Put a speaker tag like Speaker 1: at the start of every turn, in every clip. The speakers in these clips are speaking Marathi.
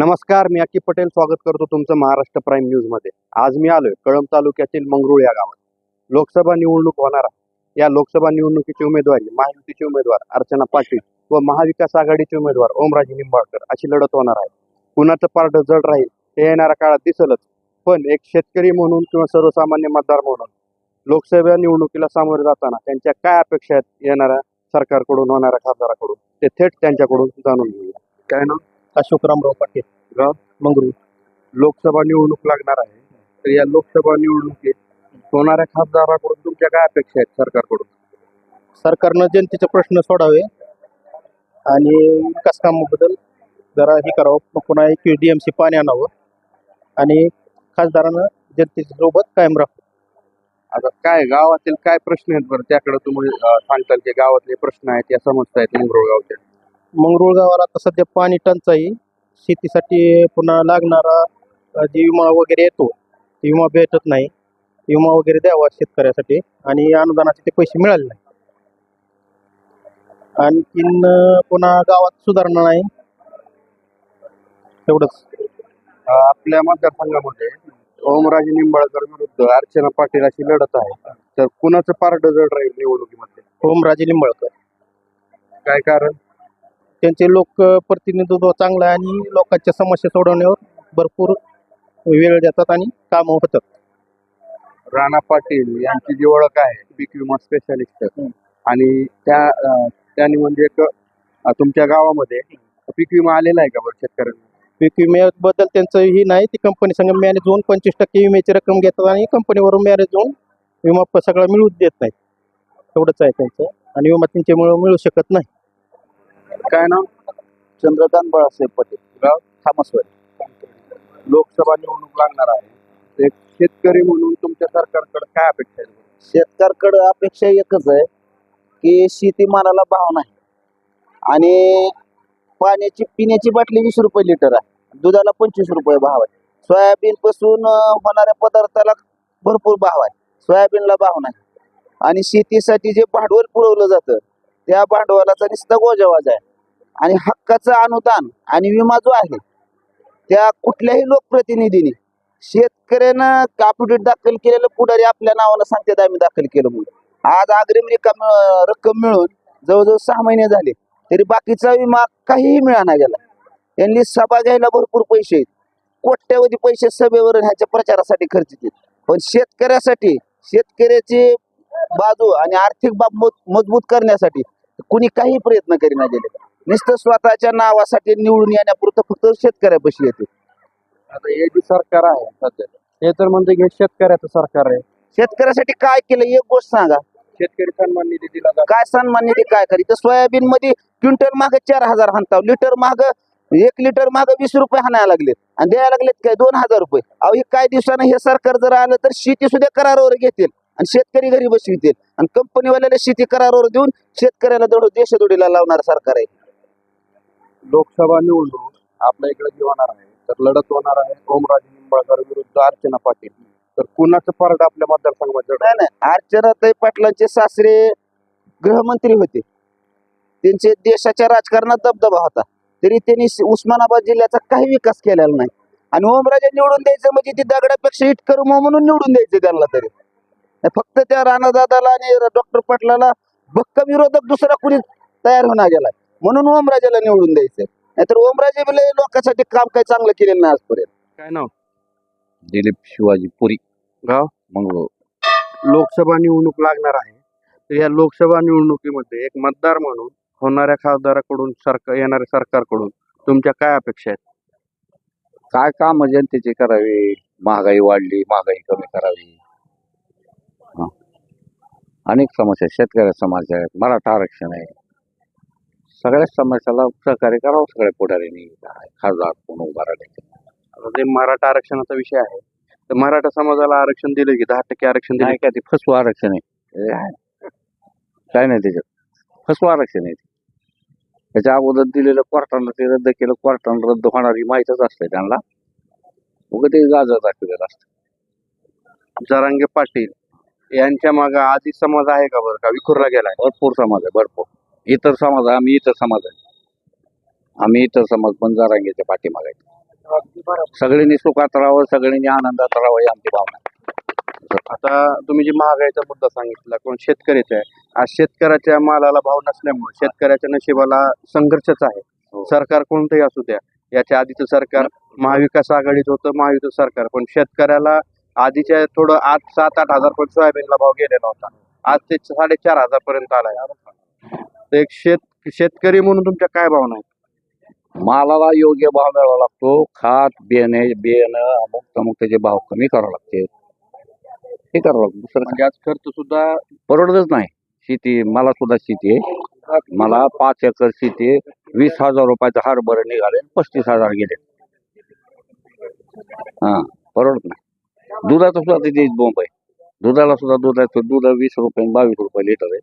Speaker 1: नमस्कार, मी अक्की पटेल स्वागत करतो तुमचं महाराष्ट्र प्राईम न्यूज मध्ये। आज मी आलोय कळंब तालुक्यातील मंगरुळ या गावात। लोकसभा निवडणूक होणार आहे। या लोकसभा निवडणुकीची उमेदवारी महायुतीचे उमेदवार अर्चना पाटील व महाविकास आघाडीचे उमेदवार ओमराजे निंबाळकर अशी लढत होणार आहे। कुणाचं पारड जड राहील हे येणाऱ्या काळात दिसेलच, पण एक शेतकरी म्हणून किंवा सर्वसामान्य मतदार म्हणून लोकसभा निवडणुकीला सामोरे जाताना त्यांच्या काय अपेक्षा आहेत येणाऱ्या सरकारकडून, होणाऱ्या खासदाराकडून, ते थेट त्यांच्याकडून जाणून घेऊया। काय ना,
Speaker 2: अशोकरामराव पाटील,
Speaker 1: गाव
Speaker 2: मंगरुळ।
Speaker 1: लोकसभा निवडणूक लागणार आहे, तर या लोकसभा निवडणुकीत होणाऱ्या खासदाराकडून तुमच्या काय अपेक्षा आहेत सरकारकडून?
Speaker 2: सरकारनं जनतेचे प्रश्न सोडावे आणि विकास कामाबद्दल जरा हे करावं, पुन्हा एक DMC पाणी आणावं आणि खासदारानं जनतेच्या सोबत कायम राहावं।
Speaker 1: आता काय गावातील काय प्रश्न आहेत बरं, त्याकडे तुम्ही सांगताल की गावातले प्रश्न आहेत या समजता आहेत मंगरुळ गावचे?
Speaker 2: मंगरुळ गावाला आता सध्या पाणी टंचाई, शेतीसाठी पुन्हा लागणारा जे विमा वगैरे येतो ते विमा भेटत नाही। विमा वगैरे द्यावा शेतकऱ्यासाठी आणि अनुदानाचे ते पैसे मिळाले नाही। आणखीन पुन्हा गावात सुधारणा नाही, एवढंच।
Speaker 1: आपल्या मतदारसंघामध्ये ओमराजे निंबाळकर विरुद्ध अर्चना पाटील अशी लढत आहे, तर कुणाचं पारड जड राहील निवडणुकीमध्ये?
Speaker 2: ओमराजे निंबाळकर।
Speaker 1: काय कारण?
Speaker 2: त्यांचे लोकप्रतिनिधित्व चांगलं आहे आणि लोकांच्या समस्या सोडवण्यावर भरपूर वेळ देतात आणि कामं होतात।
Speaker 1: राणा पाटील यांची जी ओळख आहे पीक विमा स्पेशालिस्ट, आणि त्यांनी म्हणजे एक तुमच्या गावामध्ये पीक विमा आलेला आहे का बरं शेतकऱ्यांना?
Speaker 2: पीक विम्याबद्दल त्यांचं ही नाही, ती कंपनी संग मॅनेज होऊन 25% विम्याची रक्कम घेतात आणि कंपनीवरून मॅनेज होऊन विमा सगळा मिळूच देत नाहीत, एवढंच आहे त्यांचं। आणि विमा त्यांच्यामुळे मिळू शकत नाही।
Speaker 1: काय नाव?
Speaker 2: चंद्रकांत बाळासाहेब पाटील,
Speaker 1: गाव
Speaker 2: थामसवाडी।
Speaker 1: लोकसभा निवडणूक लागणार आहे, एक शेतकरी म्हणून तुमच्या सरकारकडे काय अपेक्षा आहे?
Speaker 2: शेतकऱ्याकडे अपेक्षा एकच आहे की शेतीमालाला भाव नाही आणि पिण्याची बाटली 20 रुपये लिटर आहे, दुधाला 25 रुपये भाव आहे। सोयाबीन पासून होणाऱ्या पदार्थाला भरपूर भाव आहे, सोयाबीनला भाव नाही। आणि शेतीसाठी जे भांडवल पुरवलं जातं त्या भांडवलाचा नुसता गोजावाज आहे। आणि हक्काचं अनुदान आणि विमा जो आहे त्या कुठल्याही लोकप्रतिनिधीने शेतकऱ्यांना अॅफिडेव्हिट दाखल केलेलं पुढारी आपल्या नावानं सांगतात आम्ही दाखल केलं म्हणून। आज अग्रिम रक्कम मिळून जवळजवळ 6 महिने झाले तरी बाकीचा विमा काहीही मिळाना गेला। यांनी सभा घ्यायला भरपूर पैसे आहेत, कोट्यवधी पैसे सभेवर ह्याच्या प्रचारासाठी खर्च केले, पण शेतकऱ्यासाठी शेतकऱ्याची बाजू आणि आर्थिक बाब मजबूत करण्यासाठी कुणी काही प्रयत्न करीना गेले। नुसतं स्वतःच्या नावासाठी निवडून येण्यापुरतं फक्त शेतकऱ्यापाशी येते।
Speaker 1: आता हे जे सरकार आहे सध्या, हे तर म्हणते की शेतकऱ्याचं सरकार आहे।
Speaker 2: शेतकऱ्यासाठी काय केलं एक गोष्ट सांगा?
Speaker 1: शेतकरी सन्मान निधी दिला जातो।
Speaker 2: काय सन्मान निधी काय करी? तर सोयाबीन मध्ये क्विंटल मागे 4000 हाणताव, लिटर माग 1 लिटर माग 20 रुपये हाणायला लागलेत आणि द्यायला लागलेत काय 2000 रुपये। अहो, हे काय दिवसानं हे सरकार जर आलं तर शेती सुद्धा करारावर घेतील आणि शेतकरी घरी बसवितील आणि कंपनीवाल्याला शेती करारावर देऊन शेतकऱ्याला देशदोडीला लावणार सरकार आहे।
Speaker 1: लोकसभा निवडणूक आपल्या इकडे जी होणार आहे, तर लढत होणार आहे ओमराजे निंबाळकर विरुद्ध अर्चना पाटील, तर कुणाचं पारड आपल्या मतदारसंघामध्ये?
Speaker 2: नाही, अर्चनाताई पाटलांचे सासरे गृहमंत्री होते, त्यांचे देशाच्या राजकारणात दबदबा होता, तरी त्यांनी उस्मानाबाद जिल्ह्याचा काही विकास केलेला नाही। आणि ओमराजे निवडून द्यायचं म्हणजे ती दगडापेक्षा इट करू म्हणून निवडून द्यायचं त्यांना, तरी फक्त त्या राणादादाला आणि डॉक्टर पाटलाला भक्कम विरोधक दुसरा कुणी तयार होणार गेला म्हणून ओमराजेला निवडून द्यायचं। नाहीतर ओमराजे लोकांसाठी काम काही चांगलं केलेलं नाही आजपर्यंत।
Speaker 1: काय नाव?
Speaker 3: दिलीप शिवाजी पुरी,
Speaker 1: गाव
Speaker 3: मंगरुळ।
Speaker 1: लोकसभा निवडणूक लागणार आहे, तर या लोकसभा निवडणुकीमध्ये एक मतदार म्हणून होणाऱ्या खासदाराकडून, येणाऱ्या सरकारकडून तुमच्या काय अपेक्षा आहेत?
Speaker 3: काय काम जनतेचे करावे, महागाई वाढली, महागाई कमी करावी, अनेक समस्या शेतकऱ्या समस्या आहेत, मराठा आरक्षण आहे, सगळ्याच समस्याला सहकार्य करावं सगळ्या पुढाऱ्यांनी, खासदार कोण उभा राहिले।
Speaker 1: आता ते मराठा आरक्षणाचा विषय आहे, तर मराठा समाजाला आरक्षण दिलं की 10% आरक्षण दिलं
Speaker 3: नाही का? ते फसवं आरक्षण आहे, काय नाही त्याच्यात, फसवं आरक्षण आहे। त्याच्या अगोदर दिलेलं कोर्टानं ते रद्द केलं, कोर्टानं रद्द होणारी माहीतच असते त्यांना, उगा ते गाजर दाखवलेलं असतं।
Speaker 1: जरांगे पाटील यांच्या मागे आधी समाज आहे का बरं, का विखुरला गेलाय?
Speaker 3: भरपूर समाज आहे, भरपूर इतर समाज आहे, आम्ही इतर समाज आहे, आम्ही इतर समाज पण जरांगेच्या पाठीमागे आहे। सगळ्यांनी सुखात राहावं, सगळ्यांनी आनंदात राहावं ही आमची भावना आहे.
Speaker 1: आता तुम्ही जे महागाईचा मुद्दा सांगितला कोण शेतकरीचा आहे, आज शेतकऱ्याच्या मालाला भाव नसल्यामुळे शेतकऱ्याच्या नशिबाला संघर्षच आहे. सरकार कोणतंही असू द्या, याच्या आधीचं सरकार महाविकास आघाडीचं होतं, महायुतीचं सरकार, पण शेतकऱ्याला आधीच्या थोडं 7-8 हजार पण सोयाबीनला भाव गेलेला होता. आज ते 4,500 पर्यंत आलाय. तर एक शेतकरी म्हणून तुमच्या काय भावना आहेत?
Speaker 3: मालाला योग्य भाव मिळावा लागतो. खात बियाणं अमुक त्याचे भाव कमी करावे लागते. हे करावं लागतं. दुसरं
Speaker 1: म्हणजे आज खर्च सुद्धा
Speaker 3: परवडतच नाही. शेती मला सुद्धा शेती आहे. मला 5 एकर शेती आहे. 20,000 रुपयाचं हरभरे निघाले, 35,000 गेले. हा, परवडत नाही. दुधाचं सुद्धा तिथे बोंब आहे. दुधाला सुद्धा दूध 20 रुपये 22 रुपये लिटर आहे.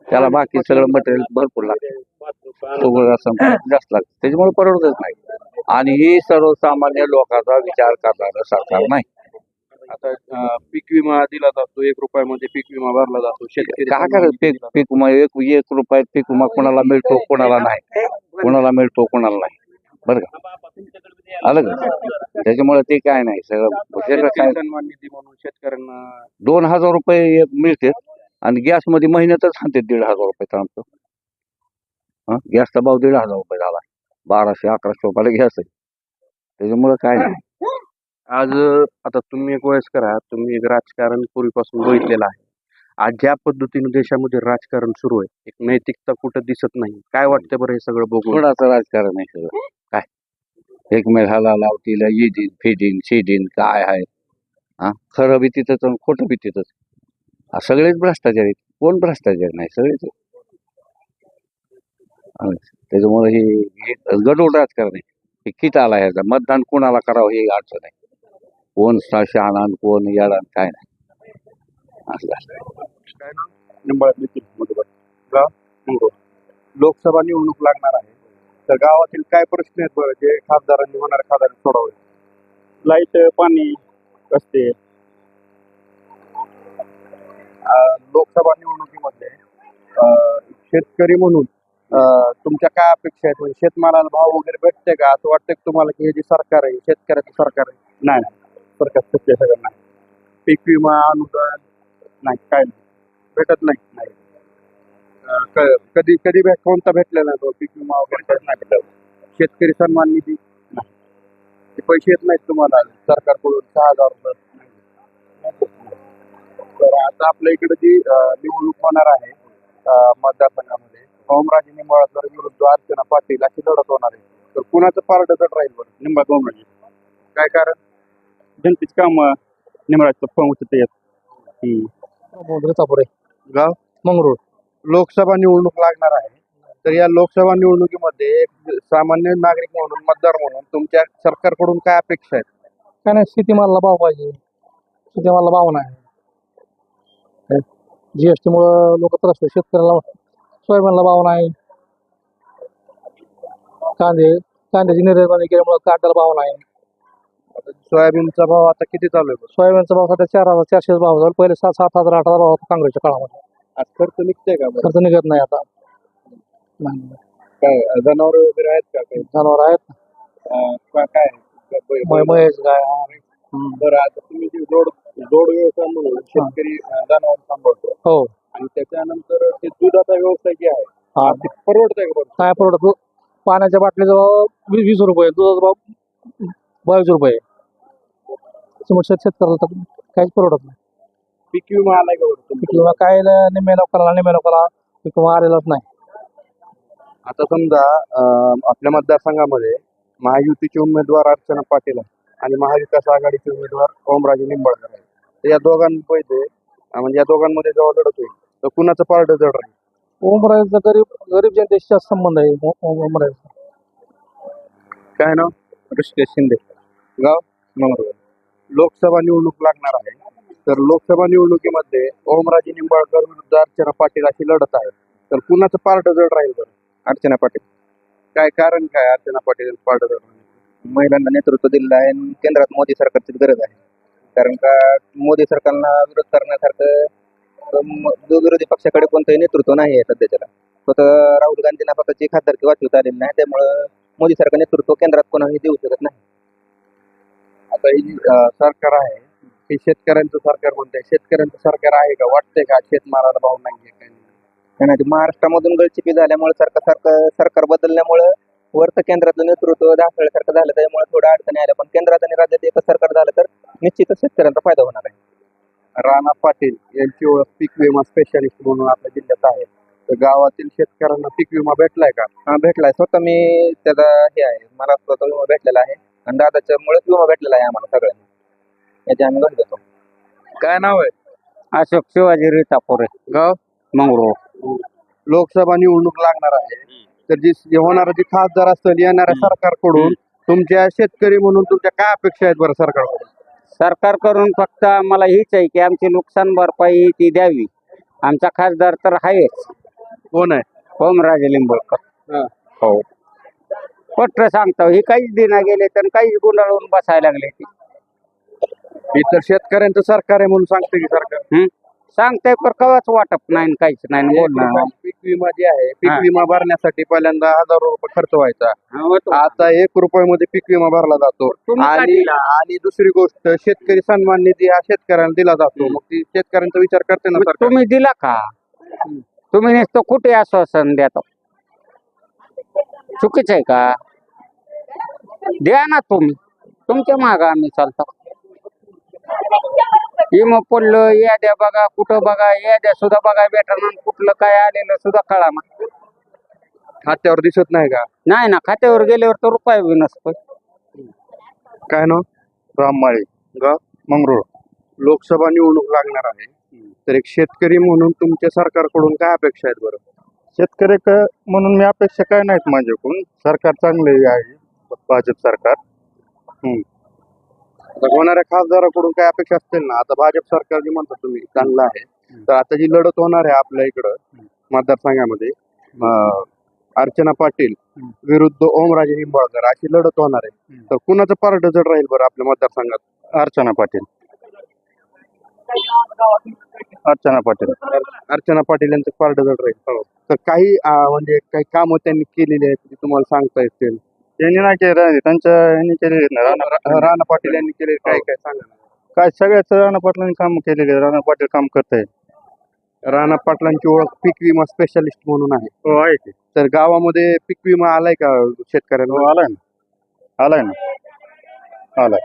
Speaker 3: त्याला बाकी सगळं मटेरियल भरपूर लागतं, सगळं असं जास्त लागतं, त्याच्यामुळे परवडतच नाही. आणि ही सर्वसामान्य लोकांचा विचार करणारं सरकार नाही.
Speaker 1: आता पीक विमा दिला जातो, 1 रुपयामध्ये पीक विमा भरला जातो. शेतकरी
Speaker 3: काय करायचं? पीक विमा 1 रुपयात पीक विमा कोणाला मिळतो, कोणाला नाही, कोणाला मिळतो, कोणाला नाही. बरं का, आलं का? त्याच्यामुळे ते काय नाही, सगळं काय
Speaker 1: सन्मान निधी म्हणून शेतकऱ्यांना
Speaker 3: 2,000 रुपये मिळते आणि गॅसमध्ये महिन्यातच आणते 1,500 रुपये थांबतो. गॅसचा भाव 1,500 रुपये झाला. 1200-1100 रुपयाला गॅस आहे. त्याच्यामुळे काय नाही.
Speaker 1: आज आता तुम्ही एक वयस्कर आहात, तुम्ही एक राजकारण पूर्वीपासून बघितलेलं आहे. आज ज्या पद्धतीने देशामध्ये राजकारण सुरू आहे, एक नैतिकता कुठं दिसत नाही. काय वाटतं बरं हे सगळं बघून?
Speaker 3: थोडासा राजकारण आहे सगळं. काय एकमेकाला लावतील, येतील, फिटिंग शिटिंग काय आहे. खरं बी तिथंच आणि खोटं बी तिथंच. सगळेच भ्रष्टाचार आहेत. कोण भ्रष्टाचार नाही, सगळेच. त्याच्यामुळे हे गडोड राजकारण आहे. हे किती आला ह्याचा मतदान कोणाला करावं हे अडचण आहे. कोण शहाणा कोण येडा काय नाही असं झालं.
Speaker 1: काय नाव? निंबाळक निखिल मधुकर. गाव मंगरूळ. लोकसभा निवडणूक लागणार आहे, तर गावातील काय प्रश्न आहेत बरं जे खासदारांनी होणाऱ्या खासदारांनी सोडवले?
Speaker 4: लाईट, पाणी, रस्ते.
Speaker 1: लोकसभा निवडणुकीमध्ये शेतकरी म्हणून तुमच्या काय अपेक्षा आहेत? म्हणजे शेतमालाला भाव वगैरे भेटते का? असं वाटतं की तुम्हाला की हे जे सरकार आहे शेतकऱ्याचं सरकार आहे?
Speaker 4: नाही सरकार सत्य सगळं नाही.
Speaker 1: पीक विमा अनुदान
Speaker 4: नाही काय नाही.
Speaker 1: भेटत नाही. कधी कधी कोणता भेटलेला नाही तो पीक विमा वगैरे काहीच नाही भेटला. शेतकरी सन्मान निधी नाही, ते पैसे येत नाहीत तुम्हाला सरकारकडून 6,000 रुपये. तर आता आपल्या इकडे जी निवडणूक होणार आहे मतदारसंघामध्ये, ओमराजे निंबाळकर विरुद्ध अर्चना पाटील अशी लढत होणार आहे. तर कुणाचं पारड जड राहील बरं?
Speaker 4: निंबाळकर ओमराजे.
Speaker 1: काय कारण?
Speaker 4: जनतेची कामं निंबाळकर फोन उचलते येत.
Speaker 1: गाव
Speaker 4: मंगरूळ.
Speaker 1: लोकसभा निवडणूक लागणार आहे, तर या लोकसभा निवडणुकीमध्ये एक सामान्य नागरिक म्हणून मतदार म्हणून तुमच्या सरकारकडून काय अपेक्षा आहेत?
Speaker 4: काय नाही, शेतीमालाला भाव पाहिजे. शेतीमालाला भाव नाही. GST मुळे लोक त्रस्त. शेतकऱ्याला सोयाबीनला भाव नाही. कांद्याची निर्यात केल्यामुळे कांद्याला भाव नाही.
Speaker 1: सोयाबीनचा भाव आता किती चालू आहे?
Speaker 4: सोयाबीनचा भाव सध्या 4,400 भाव झाला. पहिले 7,000, 8,000 भाव होता काँग्रेसच्या काळामध्ये.
Speaker 1: आज खर्च निघतंय का बरं?
Speaker 4: खर्च निघत नाही आता. नाही.
Speaker 1: काय जनावर वगैरे आहेत का काही?
Speaker 4: जनावर आहेत.
Speaker 1: काय
Speaker 4: म्हैस गाय.
Speaker 1: बरं, आता तुम्ही जे जोड व्यवसाय म्हणून शेतकरी जनावर सांभाळतो
Speaker 4: हो.
Speaker 1: आणि त्याच्यानंतर ते दुधाचा व्यवसाय जे आहे
Speaker 4: हा.
Speaker 1: ते परवडतंय का बरं?
Speaker 4: काय परवडत? पाण्याच्या बाटलीचा भाव 20 रुपये, दुधाचा भाव 22 रुपये. त्यामुळे शेतकऱ्याला तर काहीच परवडत नाही.
Speaker 1: पीक विमा आलाय का बरं तुमचा?
Speaker 4: किंवा काय निम्म्या लोकांना पीक विमा आलेलाच नाही.
Speaker 1: आता समजा आपल्या मतदारसंघामध्ये महायुतीचे उमेदवार अर्चना पाटील आहे आणि महाविकास आघाडीचे उमेदवार ओमराजे निंबाळकर आहे. तर या दोघांपैकी म्हणजे या दोघांमध्ये जेव्हा लढत होईल तर कुणाचं पारड जड राहील?
Speaker 4: ओमराजेचा गरीब जनतेशी जास्त संबंध आहे. ओमराजेचा.
Speaker 1: काय नाव?
Speaker 4: ऋषिकेश शिंदे.
Speaker 1: गाव मंगरूळ. लोकसभा निवडणूक लागणार आहे, तर लोकसभा निवडणुकीमध्ये ओमराजे निंबाळकर विरुद्ध अर्चना पाटील अशी लढत आहे, तर कुणाचं पारड जड राहील बरं?
Speaker 4: अर्चना पाटील.
Speaker 1: काय कारण काय अर्चना पाटील पारड जड राहील?
Speaker 2: महिलांना नेतृत्व दिलेलं आहे आणि केंद्रात मोदी सरकारची गरज आहे. कारण का मोदी सरकारला विरोध करण्यासारखं जो विरोधी पक्षाकडे कोणतंही नेतृत्व नाही आहे सध्याच्याला. स्वतः राहुल गांधींना स्वतःची खासदारकी वाचवता आलेली नाही, त्यामुळं मोदी सरकार नेतृत्व केंद्रात कोणाही देऊ शकत नाही.
Speaker 1: आता ही सरकार आहे हे शेतकऱ्यांचं सरकार म्हणते, शेतकऱ्यांचं सरकार आहे का? वाटतंय का शेतमालाला भाव नाहीये काही नाही?
Speaker 2: नाही महाराष्ट्रामधून गळचिपी झाल्यामुळे सरकार बदलल्यामुळे वरचं केंद्रातलं नेतृत्व ढासळल्यासारखं झालं, त्यामुळे थोडं अडचणी आल्या. पण केंद्रात आणि राज्यात एकच सरकार झालं तर निश्चितच शेतकऱ्यांचा फायदा होणार आहे.
Speaker 1: राणा पाटील यांची ओळख पीक विमा स्पेशालिस्ट म्हणून आपल्या जिल्ह्यात आहे. तर गावातील शेतकऱ्यांना पीक विमा भेटलाय का?
Speaker 2: हा भेटलाय, स्वतः मी त्याचा हे आहे, मला स्वतः विमा भेटलेला आहे आणि दादाच्या मुळेच विमा भेटलेला आहे आम्हाला सगळ्यांना, याची आम्ही गण देतो.
Speaker 1: काय नाव आहे?
Speaker 3: अशोक शिवाजी रीतापुरे,
Speaker 1: गाव
Speaker 3: मंगरूळ.
Speaker 1: लोकसभा निवडणूक लागणार आहे, तर जी होणारा जी खासदार असेल येणाऱ्या सरकारकडून तुमच्या शेतकरी म्हणून तुमच्या काय अपेक्षा आहेत बरं सरकारकडून?
Speaker 3: सरकारकडून फक्त आम्हाला हीच आहे की आमची नुकसान भरपाई ती द्यावी. आमचा खासदार तर आहेच,
Speaker 1: कोण आहे?
Speaker 3: ओमराजे लिंबळकर.
Speaker 1: हा.
Speaker 3: हो, पट्ट सांगतो, ही काहीच दिना गेले तर काहीच गुंडाळून बसायला लागले.
Speaker 1: ही तर शेतकऱ्यांचं सरकार आहे म्हणून सांगते की सरकार.
Speaker 3: सांगताय पण कवाच वाटप नाही, काहीच नाही बोलणार.
Speaker 1: पीक विमा जे आहे, पीक
Speaker 3: हा.
Speaker 1: विमा भरण्यासाठी पहिल्यांदा हजारो रुपये खर्च व्हायचा.
Speaker 3: हा,
Speaker 1: आता 1 रुपयामध्ये पीक विमा भरला जातो.
Speaker 3: तुम्ही का
Speaker 1: आणि
Speaker 3: दिला?
Speaker 1: आणि दुसरी गोष्ट, शेतकरी सन्मान निधी हा शेतकऱ्यांना दिला जातो. मग ती शेतकऱ्यांचा विचार करते ना
Speaker 3: मग
Speaker 1: सरकार.
Speaker 3: तुम्ही दिला का? तुम्ही नुसतं कुठे आश्वासन देता? चुकीचं आहे का? द्या ना तुम्ही, तुमच्या माग आम्ही चालतो. मग पडलं याद्या बघा, कुठं बघा, याद्या सुद्धा बघा भेटणार, कुठलं काय आलेलं सुद्धा कळा ना.
Speaker 1: खात्यावर दिसत नाही का?
Speaker 3: नाही ना, खात्यावर गेल्यावर तर रुपये बी नसतो.
Speaker 1: काय नाव? राममाळी, गाव मंगरूळ. लोकसभा निवडणूक लागणार आहे, तर एक शेतकरी म्हणून तुमच्या सरकारकडून काय अपेक्षा आहेत बरं?
Speaker 5: शेतकरी म्हणून मी अपेक्षा काय नाहीत माझ्याकडून. सरकार चांगले आहे, भाजप सरकार.
Speaker 1: आता होणाऱ्या खासदाराकडून काय अपेक्षा असतील ना? आता भाजप सरकार जे म्हणता तुम्ही चांगलं आहे, तर आता जी लढत होणार आहे आपल्या इकडं मतदारसंघामध्ये, अर्चना पाटील विरुद्ध ओमराजे निंबाळकर अशी लढत होणार आहे, तर कुणाचं पारड जड राहील बरं आपल्या मतदारसंघात?
Speaker 5: अर्चना पाटील. अर्चना पाटील.
Speaker 1: अर्चना पाटील यांचं पारड जड राहील. तर काही म्हणजे काही कामं त्यांनी केलेली आहेत, ती तुम्हाला सांगता येतील?
Speaker 5: यांनी नाही केलं, त्यांच्या यांनी केलेले आहेत ना.
Speaker 1: राणा पाटील यांनी केले काय काय सांगा ना.
Speaker 5: काय सगळ्याच राणा पाटलांनी काम केलेले आहे. राणा पाटील काम करताय.
Speaker 1: राणा पाटलांची ओळख पीक विमा स्पेशालिस्ट म्हणून आहे.
Speaker 5: हो आहे की.
Speaker 1: तर गावामध्ये पीक विमा आलाय का शेतकऱ्यांना?
Speaker 5: हो आलाय ना, आलाय ना, आलाय.